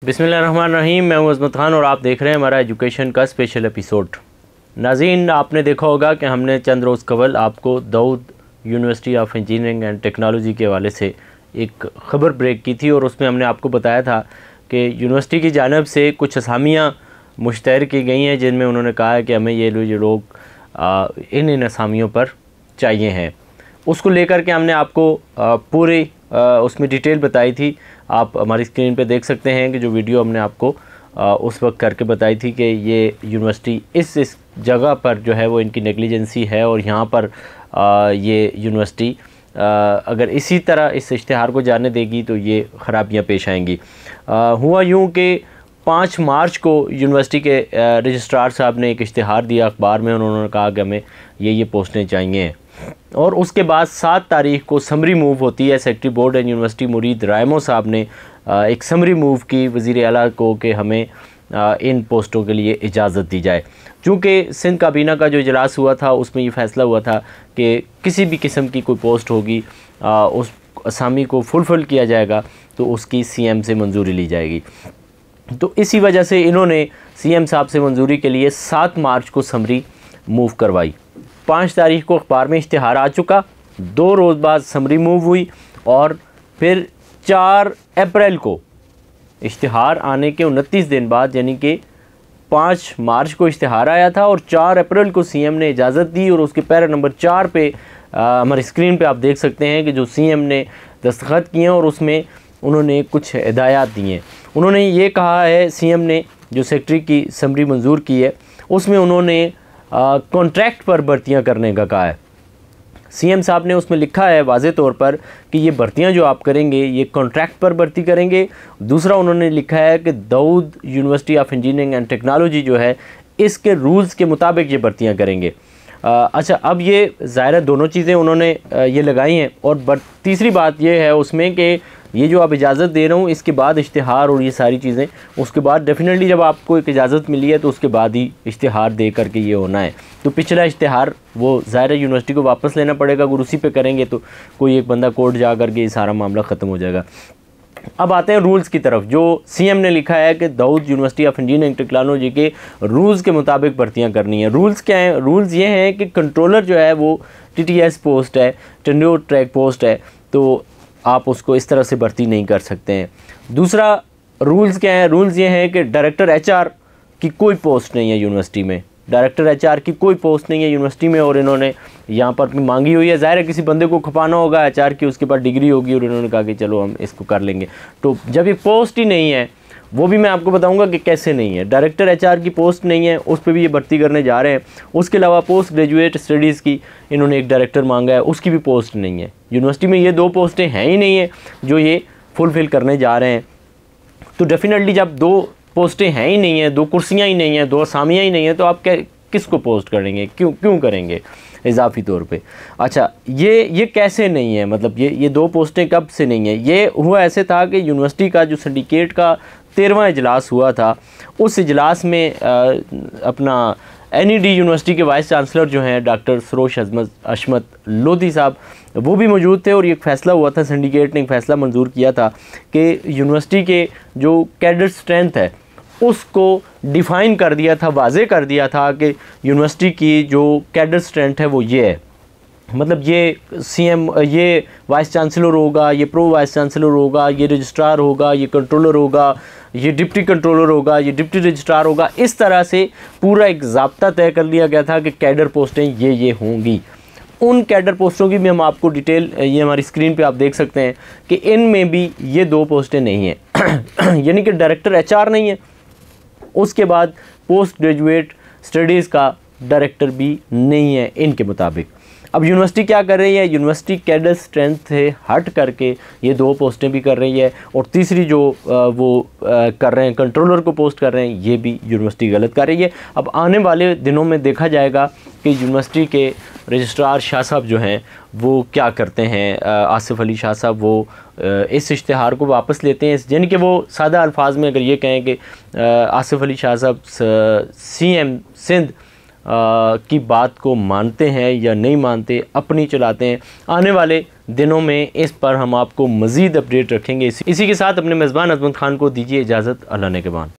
बिस्मिल्लाहिर्रहमानिर्रहीम। मैं हूं अज़मत ख़ान और आप देख रहे हैं हमारा एजुकेशन का स्पेशल एपिसोड। नाज़रीन, आपने देखा होगा कि हमने चंद रोज़ कबल आपको Dawood University of Engineering and Technology के हवाले से एक ख़बर ब्रेक की थी और उसमें हमने आपको बताया था कि यूनिवर्सिटी की जानिब से कुछ असामियाँ मुश्तहर की गई हैं जिनमें उन्होंने कहा है कि हमें ये लोग इन असामियों पर चाहिए हैं। उसको लेकर के हमने आपको पूरी उसमें डिटेल बताई थी। आप हमारी स्क्रीन पे देख सकते हैं कि जो वीडियो हमने आपको उस वक्त करके बताई थी कि ये यूनिवर्सिटी इस जगह पर जो है वो इनकी नेग्लिजेंसी है और यहाँ पर ये यूनिवर्सिटी अगर इसी तरह इस इश्तिहार को जाने देगी तो ये ख़राबियाँ पेश आएंगी। हुआ यूँ कि 5 मार्च को यूनिवर्सिटी के रजिस्ट्रार साहब ने एक इश्तिहार दिया अखबार में। उन्होंने कहा कि हमें ये पोस्टें चाहिए और उसके बाद 7 तारीख को समरी मूव होती है। सेक्रेटरी बोर्ड एंड यूनिवर्सिटी मुरीद रायमो साहब ने एक समरी मूव की वज़ीर आला को कि हमें इन पोस्टों के लिए इजाज़त दी जाए। चूँकि सिंध काबीना का जो इजलास हुआ था उसमें ये फ़ैसला हुआ था कि किसी भी किस्म की कोई पोस्ट होगी उस असामी को फुलफ़िल किया जाएगा तो उसकी CM से मंजूरी ली जाएगी। तो इसी वजह से इन्होंने CM साहब से मंजूरी के लिए 7 मार्च को समरी मूव करवाई। 5 तारीख को अखबार में इश्तिहार आ चुका, 2 रोज़ बाद समरी मूव हुई और फिर 4 अप्रैल को इश्तिहार आने के 29 दिन बाद यानी कि 5 मार्च को इश्तिहार आया था और 4 अप्रैल को CM ने इजाज़त दी। और उसके पैरा नंबर 4 पे हमारी स्क्रीन पे आप देख सकते हैं कि जो CM ने दस्तखत किए और उसमें उन्होंने कुछ हिदायत दी हैं। उन्होंने ये कहा है, CM ने जो सेक्रेटरी की समरी मंजूर की है उसमें उन्होंने कॉन्ट्रैक्ट पर भर्तियां करने का कहा है। CM साहब ने उसमें लिखा है वाज़े तौर पर कि ये भर्तियां जो आप करेंगे ये कॉन्ट्रैक्ट पर भर्ती करेंगे। दूसरा उन्होंने लिखा है कि Dawood University of Engineering and Technology जो है इसके रूल्स के मुताबिक ये भर्तियां करेंगे। अच्छा, अब ये ज़ाहिर दोनों चीज़ें उन्होंने ये लगाई हैं। और तीसरी बात ये है उसमें कि ये जो आप इजाज़त दे रहा हूँ इसके बाद इश्तिहार और ये सारी चीज़ें उसके बाद डेफिनेटली जब आपको एक इजाज़त मिली है तो उसके बाद ही इश्तिहार दे करके ये होना है। तो पिछला इश्तिहार वो ज़ाहिर यूनिवर्सिटी को वापस लेना पड़ेगा। अगर उसी पे करेंगे तो कोई एक बंदा कोर्ट जा करके ये सारा मामला ख़त्म हो जाएगा। अब आते हैं रूल्स की तरफ। जो CM ने लिखा है कि Dawood University of Engineering Technology के रूल्स के मुताबिक भर्तियां करनी है। रूल्स क्या हैं? रूल्स ये हैं कि कंट्रोलर जो है वो TTS पोस्ट है, टेन्योर ट्रैक पोस्ट है, तो आप उसको इस तरह से भर्ती नहीं कर सकते हैं। दूसरा रूल्स क्या है? रूल्स ये हैं कि डायरेक्टर HR की कोई पोस्ट नहीं है यूनिवर्सिटी में। डायरेक्टर HR की कोई पोस्ट नहीं है यूनिवर्सिटी में और इन्होंने यहाँ पर मांगी हुई है। ज़ाहिर है किसी बंदे को खपाना होगा HR की, उसके पास डिग्री होगी और इन्होंने कहा कि चलो हम इसको कर लेंगे। तो जब ये पोस्ट ही नहीं है, वो भी मैं आपको बताऊंगा कि कैसे नहीं है। डायरेक्टर HR की पोस्ट नहीं है, उस पर भी ये भर्ती करने जा रहे हैं। उसके अलावा पोस्ट ग्रेजुएट स्टडीज़ की इन्होंने एक डायरेक्टर मांगा है, उसकी भी पोस्ट नहीं है। यूनिवर्सिटी में ये 2 पोस्टें हैं ही नहीं है जो ये फुलफ़िल करने जा रहे हैं। तो डेफिनेटली जब 2 पोस्टें हैं ही नहीं हैं, 2 कुर्सियाँ ही नहीं हैं, 2 असामियाँ ही नहीं हैं, तो आप किसको पोस्ट करेंगे? क्यों करेंगे इजाफी तौर पे? अच्छा, ये कैसे नहीं है? मतलब ये 2 पोस्टें कब से नहीं है? ये हुआ ऐसे था कि यूनिवर्सिटी का जो सिंडिकेट का 13वां इजलास हुआ था, उस इजलास में अपना NED यूनिवर्सिटी के वाइस चांसलर जो हैं डॉक्टर सरोश अशमत लोधी साहब, वो भी मौजूद थे और ये फ़ैसला हुआ था, सिंडिकेट ने एक फ़ैसला मंजूर किया था कि यूनिवर्सिटी के जो कैडर स्ट्रेंथ है उसको डिफ़ाइन कर दिया था, वाज़े कर दिया था कि यूनिवर्सिटी की जो कैडर स्ट्रेंथ है वो ये है। मतलब ये CM, ये वाइस चांसलर होगा, ये प्रो वाइस चांसलर होगा, ये रजिस्ट्रार होगा, ये कंट्रोलर होगा, ये डिप्टी कंट्रोलर होगा, ये डिप्टी रजिस्ट्रार होगा। इस तरह से पूरा एक ज़ाब्ता तय कर लिया गया था कि कैडर पोस्टें ये होंगी। उन कैडर पोस्टों की भी हम आपको डिटेल ये हमारी स्क्रीन पे आप देख सकते हैं कि इनमें भी ये 2 पोस्टें नहीं हैं यानी कि डायरेक्टर HR नहीं है, उसके बाद पोस्ट ग्रेजुएट स्टडीज़ का डायरेक्टर भी नहीं है इनके मुताबिक। अब यूनिवर्सिटी क्या कर रही है? यूनिवर्सिटी कैडर स्ट्रेंथ से हट करके ये 2 पोस्टें भी कर रही है और तीसरी जो वो कर रहे हैं कंट्रोलर को पोस्ट कर रहे हैं, ये भी यूनिवर्सिटी गलत कर रही है। अब आने वाले दिनों में देखा जाएगा कि यूनिवर्सिटी के रजिस्ट्रार शाह साहब जो हैं वो क्या करते हैं। आसिफ अली शाह साहब वो इस इश्तिहार को वापस लेते हैं, यानी कि वो सादा अल्फाज में अगर ये कहें कि आसिफ अली शाह साहब CM सिंध की बात को मानते हैं या नहीं मानते, अपनी चलाते हैं। आने वाले दिनों में इस पर हम आपको मज़ीद अपडेट रखेंगे। इसी के साथ अपने मेज़बान अजमत खान को दीजिए इजाज़त। अल्लाह ने के बाद।